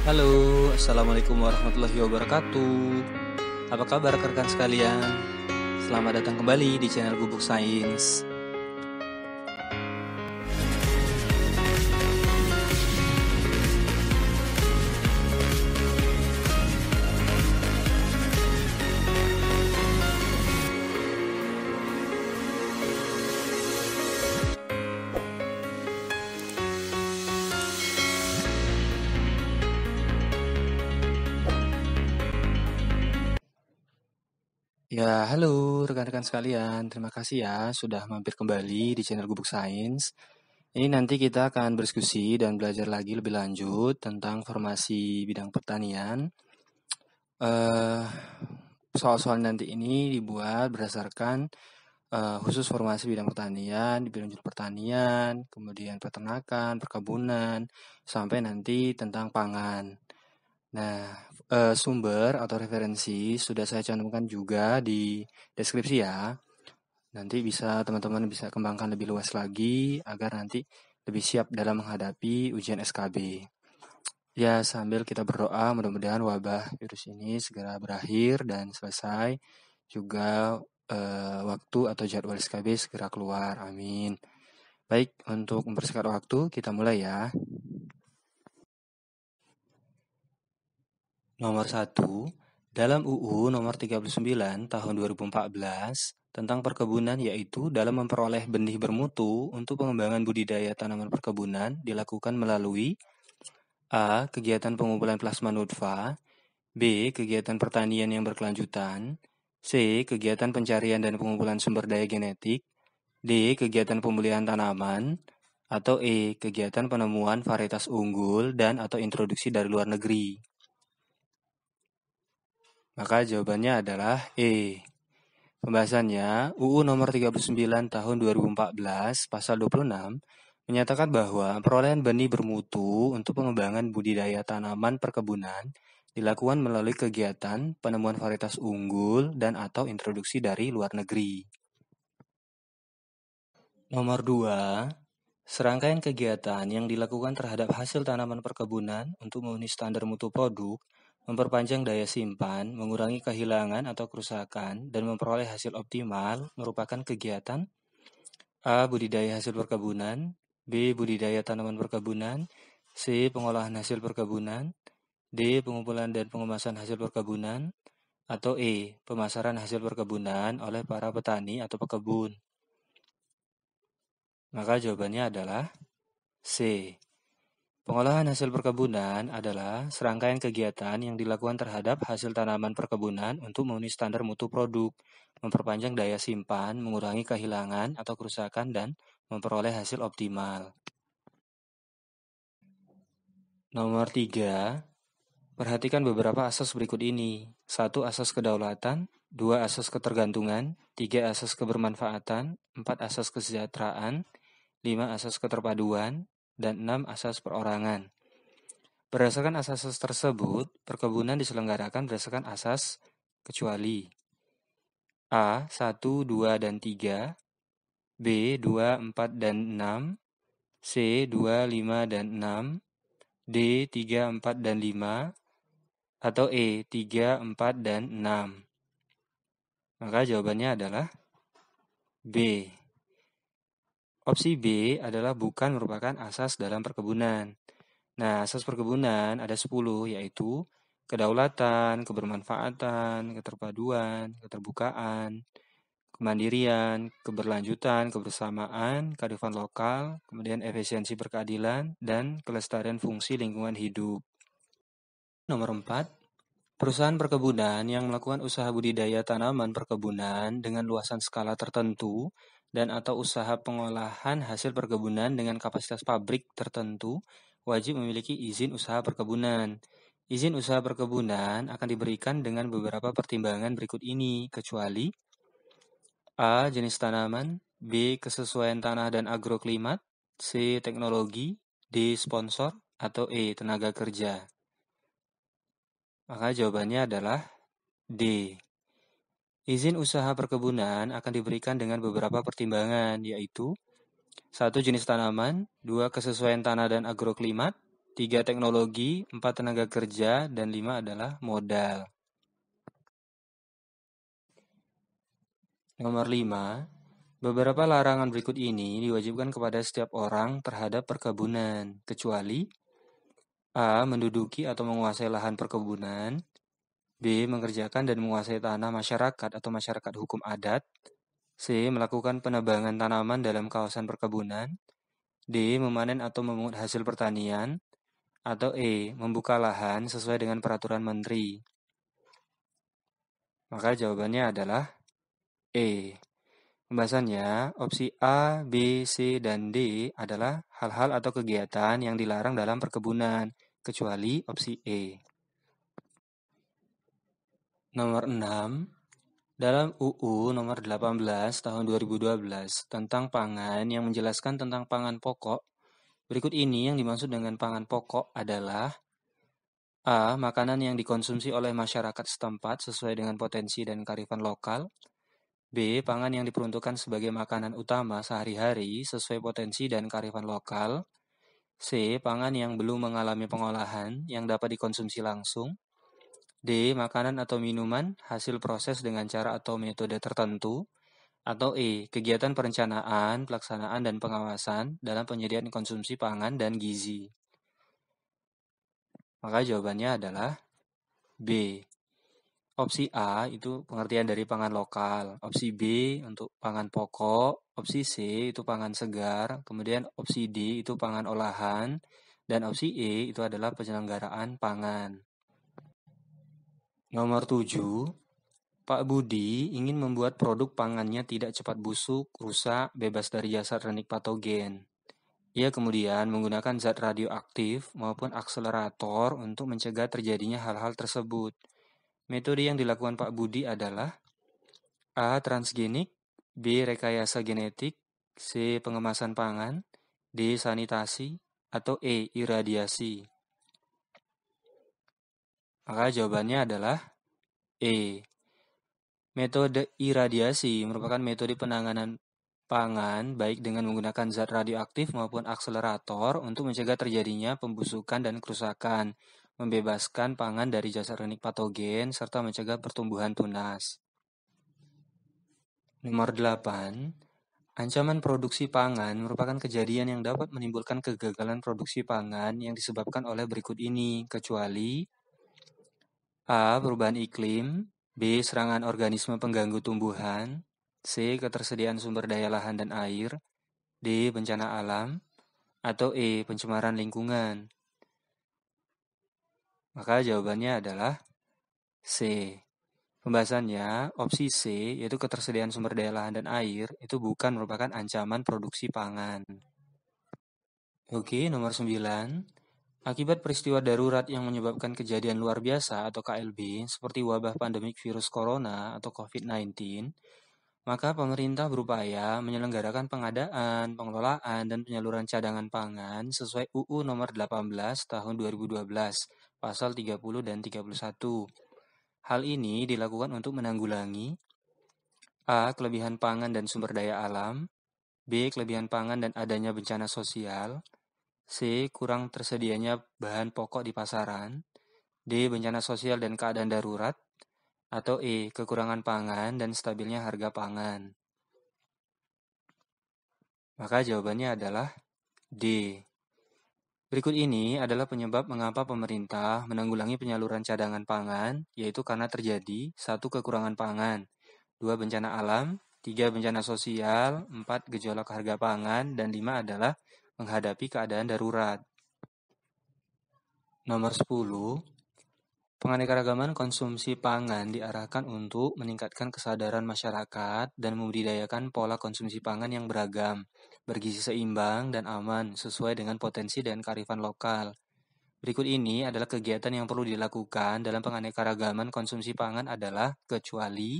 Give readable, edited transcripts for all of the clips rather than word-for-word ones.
Halo, Assalamualaikum warahmatullahi wabarakatuh. Apa kabar rekan sekalian? Selamat datang kembali di channel Gubuk Sains. Ya, halo rekan-rekan sekalian. Terima kasih ya sudah mampir kembali di channel Gubuk Sains. Ini nanti kita akan berdiskusi dan belajar lagi lebih lanjut tentang formasi bidang pertanian. Soal-soal nanti ini dibuat berdasarkan khusus formasi bidang pertanian, di bidang pertanian, kemudian peternakan, perkebunan, sampai nanti tentang pangan. Nah, sumber atau referensi sudah saya cantumkan juga di deskripsi ya. Nanti teman-teman bisa kembangkan lebih luas lagi agar nanti lebih siap dalam menghadapi ujian SKB. Ya, sambil kita berdoa mudah-mudahan wabah virus ini segera berakhir dan selesai. Juga waktu atau jadwal SKB segera keluar. Amin. Baik, untuk mempersingkat waktu kita mulai ya. Nomor 1, dalam UU nomor 39 tahun 2014 tentang perkebunan yaitu dalam memperoleh benih bermutu untuk pengembangan budidaya tanaman perkebunan dilakukan melalui A. Kegiatan pengumpulan plasma nutfah, B. Kegiatan pertanian yang berkelanjutan, C. Kegiatan pencarian dan pengumpulan sumber daya genetik, D. Kegiatan pemulihan tanaman, atau E. Kegiatan penemuan varietas unggul dan atau introduksi dari luar negeri. Maka jawabannya adalah E. Pembahasannya, UU nomor 39 tahun 2014 pasal 26 menyatakan bahwa perolehan benih bermutu untuk pengembangan budidaya tanaman perkebunan dilakukan melalui kegiatan penemuan varietas unggul dan atau introduksi dari luar negeri. Nomor 2, serangkaian kegiatan yang dilakukan terhadap hasil tanaman perkebunan untuk memenuhi standar mutu produk, memperpanjang daya simpan, mengurangi kehilangan atau kerusakan, dan memperoleh hasil optimal merupakan kegiatan A. Budidaya hasil perkebunan, B. Budidaya tanaman perkebunan, C. Pengolahan hasil perkebunan, D. Pengumpulan dan pengemasan hasil perkebunan, atau E. Pemasaran hasil perkebunan oleh para petani atau pekebun. Maka jawabannya adalah C. Pengolahan hasil perkebunan adalah serangkaian kegiatan yang dilakukan terhadap hasil tanaman perkebunan untuk memenuhi standar mutu produk, memperpanjang daya simpan, mengurangi kehilangan atau kerusakan, dan memperoleh hasil optimal. Nomor 3, perhatikan beberapa asas berikut ini. 1. Asas kedaulatan, 2. Asas ketergantungan, 3. Asas kebermanfaatan, 4. Asas kesejahteraan, 5. Asas keterpaduan, dan 6. Asas perorangan. Berdasarkan asas tersebut, perkebunan diselenggarakan berdasarkan asas kecuali A. 1, 2, dan 3, B. 2, 4, dan 6, C. 2, 5, dan 6, D. 3, 4, dan 5, atau E. 3, 4, dan 6. Maka jawabannya adalah B. Opsi B adalah bukan merupakan asas dalam perkebunan. Nah, asas perkebunan ada 10, yaitu kedaulatan, kebermanfaatan, keterpaduan, keterbukaan, kemandirian, keberlanjutan, kebersamaan, kearifan lokal, kemudian efisiensi berkeadilan, dan kelestarian fungsi lingkungan hidup. Nomor 4, perusahaan perkebunan yang melakukan usaha budidaya tanaman perkebunan dengan luasan skala tertentu dan atau usaha pengolahan hasil perkebunan dengan kapasitas pabrik tertentu wajib memiliki izin usaha perkebunan. Izin usaha perkebunan akan diberikan dengan beberapa pertimbangan berikut ini, kecuali A. Jenis tanaman, B. Kesesuaian tanah dan agroklimat, C. Teknologi, D. Sponsor, atau E. Tenaga kerja. Maka jawabannya adalah D. Izin usaha perkebunan akan diberikan dengan beberapa pertimbangan, yaitu 1. Jenis tanaman, 2. Kesesuaian tanah dan agroklimat, 3 teknologi, 4 tenaga kerja, dan 5 adalah modal. Nomor 5, beberapa larangan berikut ini diwajibkan kepada setiap orang terhadap perkebunan, kecuali A. Menduduki atau menguasai lahan perkebunan, B. Mengerjakan dan menguasai tanah masyarakat atau masyarakat hukum adat, C. Melakukan penebangan tanaman dalam kawasan perkebunan, D. Memanen atau memungut hasil pertanian, atau E. Membuka lahan sesuai dengan peraturan menteri. Maka jawabannya adalah E. Pembahasannya, opsi A, B, C, dan D adalah hal-hal atau kegiatan yang dilarang dalam perkebunan, kecuali opsi E. Nomor 6, dalam UU nomor 18 tahun 2012 tentang pangan yang menjelaskan tentang pangan pokok, berikut ini yang dimaksud dengan pangan pokok adalah A. Makanan yang dikonsumsi oleh masyarakat setempat sesuai dengan potensi dan kearifan lokal. B. Pangan yang diperuntukkan sebagai makanan utama sehari-hari sesuai potensi dan kearifan lokal. C. Pangan yang belum mengalami pengolahan yang dapat dikonsumsi langsung. D. Makanan atau minuman hasil proses dengan cara atau metode tertentu. Atau E. Kegiatan perencanaan, pelaksanaan, dan pengawasan dalam penyediaan konsumsi pangan dan gizi. Maka jawabannya adalah B. Opsi A itu pengertian dari pangan lokal, opsi B untuk pangan pokok, opsi C itu pangan segar, kemudian opsi D itu pangan olahan, dan opsi E itu adalah penyelenggaraan pangan. Nomor 7, Pak Budi ingin membuat produk pangannya tidak cepat busuk, rusak, bebas dari zat renik patogen. Ia kemudian menggunakan zat radioaktif maupun akselerator untuk mencegah terjadinya hal-hal tersebut. Metode yang dilakukan Pak Budi adalah A. Transgenik, B. Rekayasa genetik, C. Pengemasan pangan, D. Sanitasi, atau E. Iradiasi. Maka jawabannya adalah E. Metode iradiasi merupakan metode penanganan pangan baik dengan menggunakan zat radioaktif maupun akselerator untuk mencegah terjadinya pembusukan dan kerusakan, membebaskan pangan dari zat renik patogen, serta mencegah pertumbuhan tunas. Nomor 8, ancaman produksi pangan merupakan kejadian yang dapat menimbulkan kegagalan produksi pangan yang disebabkan oleh berikut ini, kecuali A. Perubahan iklim, B. Serangan organisme pengganggu tumbuhan, C. Ketersediaan sumber daya lahan dan air, D. Bencana alam, atau E. Pencemaran lingkungan. Maka jawabannya adalah C. Pembahasannya, opsi C, yaitu ketersediaan sumber daya lahan dan air, itu bukan merupakan ancaman produksi pangan. Oke, nomor 9. Akibat peristiwa darurat yang menyebabkan kejadian luar biasa atau KLB, seperti wabah pandemik virus corona atau COVID-19, maka pemerintah berupaya menyelenggarakan pengadaan, pengelolaan, dan penyaluran cadangan pangan sesuai UU nomor 18 tahun 2012, pasal 30 dan 31. Hal ini dilakukan untuk menanggulangi A. Kelebihan pangan dan sumber daya alam, B. Kelebihan pangan dan adanya bencana sosial, C. Kurang tersedianya bahan pokok di pasaran, D. Bencana sosial dan keadaan darurat, atau E. Kekurangan pangan dan stabilnya harga pangan. Maka jawabannya adalah D. Berikut ini adalah penyebab mengapa pemerintah menanggulangi penyaluran cadangan pangan, yaitu karena terjadi 1. Kekurangan pangan, 2. Bencana alam, 3. Bencana sosial, 4. Gejolak harga pangan, dan 5 adalah menghadapi keadaan darurat. Nomor 10, penganekaragaman konsumsi pangan diarahkan untuk meningkatkan kesadaran masyarakat dan membudidayakan pola konsumsi pangan yang beragam, bergizi seimbang dan aman sesuai dengan potensi dan kearifan lokal. Berikut ini adalah kegiatan yang perlu dilakukan dalam penganekaragaman konsumsi pangan adalah kecuali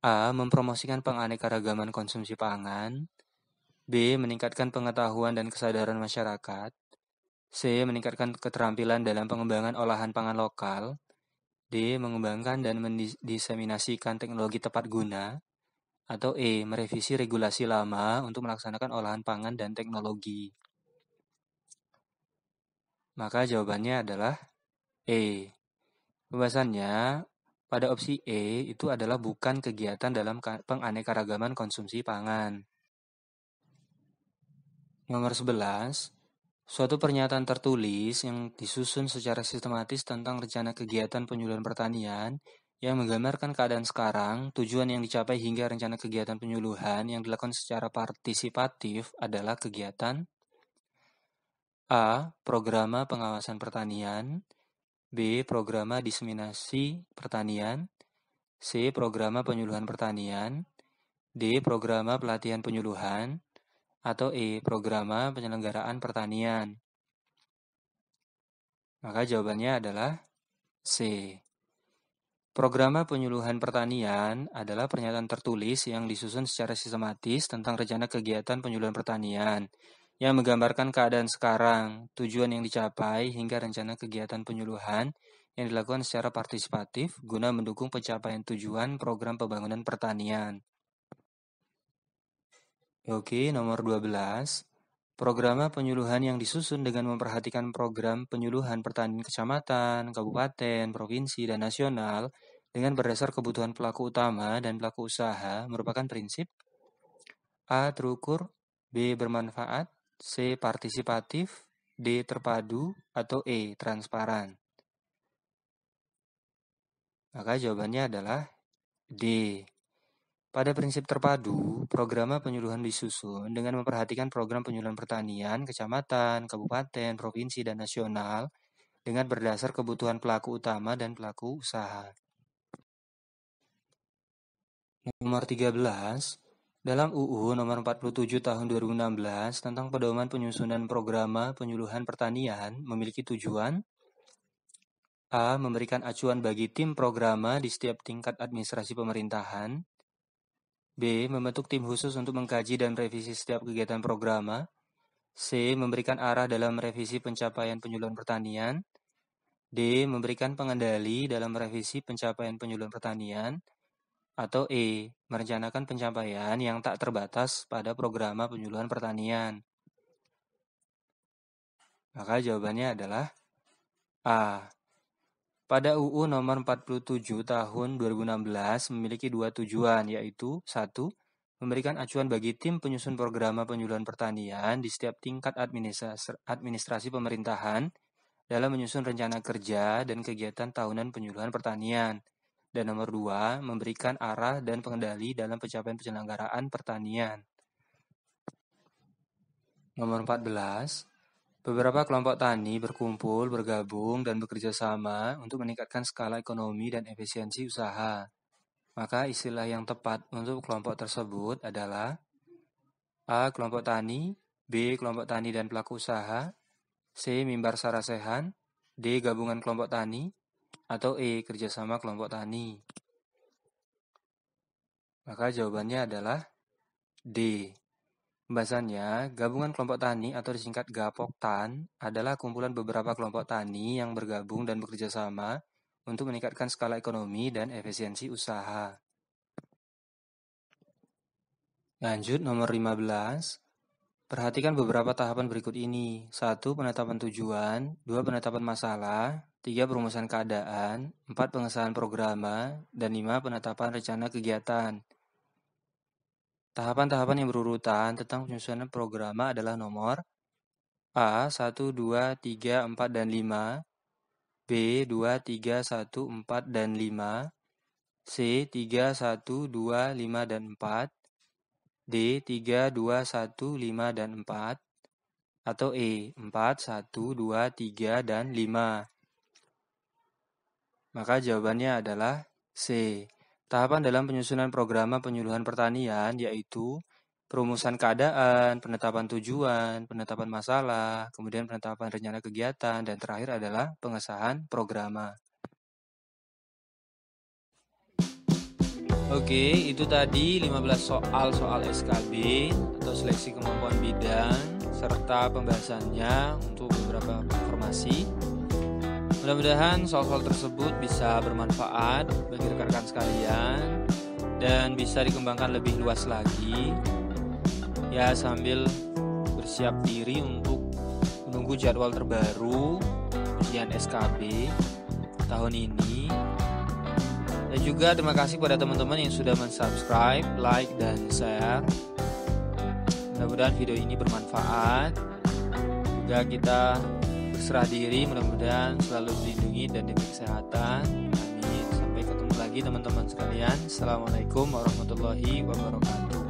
A. Mempromosikan penganekaragaman konsumsi pangan, B. Meningkatkan pengetahuan dan kesadaran masyarakat, C. Meningkatkan keterampilan dalam pengembangan olahan pangan lokal, D. Mengembangkan dan mendiseminasikan teknologi tepat guna, atau E. Merevisi regulasi lama untuk melaksanakan olahan pangan dan teknologi. Maka jawabannya adalah E. Pembahasannya, pada opsi E itu adalah bukan kegiatan dalam penganekaragaman konsumsi pangan. Nomor 11, suatu pernyataan tertulis yang disusun secara sistematis tentang rencana kegiatan penyuluhan pertanian yang menggambarkan keadaan sekarang, tujuan yang dicapai hingga rencana kegiatan penyuluhan yang dilakukan secara partisipatif adalah kegiatan A. Programa pengawasan pertanian, B. Programa diseminasi pertanian, C. Programa penyuluhan pertanian, D. Programa pelatihan penyuluhan, atau E. Programa penyelenggaraan pertanian. Maka jawabannya adalah C. Programa penyuluhan pertanian adalah pernyataan tertulis yang disusun secara sistematis tentang rencana kegiatan penyuluhan pertanian yang menggambarkan keadaan sekarang, tujuan yang dicapai, hingga rencana kegiatan penyuluhan yang dilakukan secara partisipatif guna mendukung pencapaian tujuan program pembangunan pertanian. Oke, nomor 12. Programa penyuluhan yang disusun dengan memperhatikan program penyuluhan pertanian kecamatan, kabupaten, provinsi, dan nasional dengan berdasar kebutuhan pelaku utama dan pelaku usaha merupakan prinsip A. Terukur, B. Bermanfaat, C. Partisipatif, D. Terpadu, atau E. Transparan. Maka jawabannya adalah D. Pada prinsip terpadu, program penyuluhan disusun dengan memperhatikan program penyuluhan pertanian, kecamatan, kabupaten, provinsi, dan nasional dengan berdasar kebutuhan pelaku utama dan pelaku usaha. Nomor 13, dalam UU nomor 47 tahun 2016 tentang pedoman penyusunan programa penyuluhan pertanian memiliki tujuan A. Memberikan acuan bagi tim programa di setiap tingkat administrasi pemerintahan, B. Membentuk tim khusus untuk mengkaji dan revisi setiap kegiatan programa. C. Memberikan arah dalam revisi pencapaian penyuluhan pertanian. D. Memberikan pengendali dalam revisi pencapaian penyuluhan pertanian. Atau E. Merencanakan pencapaian yang tak terbatas pada programa penyuluhan pertanian. Maka jawabannya adalah A. Pada UU nomor 47 tahun 2016 memiliki dua tujuan, yaitu 1. Memberikan acuan bagi tim penyusun programa penyuluhan pertanian di setiap tingkat administrasi pemerintahan dalam menyusun rencana kerja dan kegiatan tahunan penyuluhan pertanian. Dan nomor 2, memberikan arah dan pengendali dalam pencapaian penyelenggaraan pertanian. Nomor 14, beberapa kelompok tani berkumpul, bergabung, dan bekerja sama untuk meningkatkan skala ekonomi dan efisiensi usaha. Maka istilah yang tepat untuk kelompok tersebut adalah A. Kelompok tani, B. Kelompok tani dan pelaku usaha, C. Mimbar sarasehan, D. Gabungan kelompok tani, atau E. Kerjasama kelompok tani. Maka jawabannya adalah D. Pembahasannya, gabungan kelompok tani atau disingkat Gapoktan adalah kumpulan beberapa kelompok tani yang bergabung dan bekerja sama untuk meningkatkan skala ekonomi dan efisiensi usaha. Lanjut nomor 15. Perhatikan beberapa tahapan berikut ini. 1. Penetapan tujuan, 2. Penetapan masalah, 3. Perumusan keadaan, 4. Pengesahan programa, dan 5. Penetapan rencana kegiatan. Tahapan-tahapan yang berurutan tentang penyusunan programa adalah nomor A. 1, 2, 3, 4, dan 5, B. 2, 3, 1, 4, dan 5, C. 3, 1, 2, 5, dan 4, D. 3, 2, 1, 5, dan 4, atau E. 4, 1, 2, 3, dan 5. Maka jawabannya adalah C. Tahapan dalam penyusunan programa penyuluhan pertanian yaitu perumusan keadaan, penetapan tujuan, penetapan masalah, kemudian penetapan rencana kegiatan, dan terakhir adalah pengesahan programa. Oke, itu tadi 15 soal SKB atau seleksi kemampuan bidang serta pembahasannya untuk beberapa informasi. Mudah-mudahan soal-soal tersebut bisa bermanfaat bagi rekan-rekan sekalian dan bisa dikembangkan lebih luas lagi ya, sambil bersiap diri untuk menunggu menunggu jadwal terbaru ujian SKB tahun ini. Dan juga terima kasih pada teman-teman yang sudah mensubscribe, like, dan share. Mudah-mudahan video ini bermanfaat. Juga kita berserah diri, mudah-mudahan selalu dilindungi dan diberi kesehatan. Amin. Sampai ketemu lagi teman-teman sekalian. Assalamualaikum warahmatullahi wabarakatuh.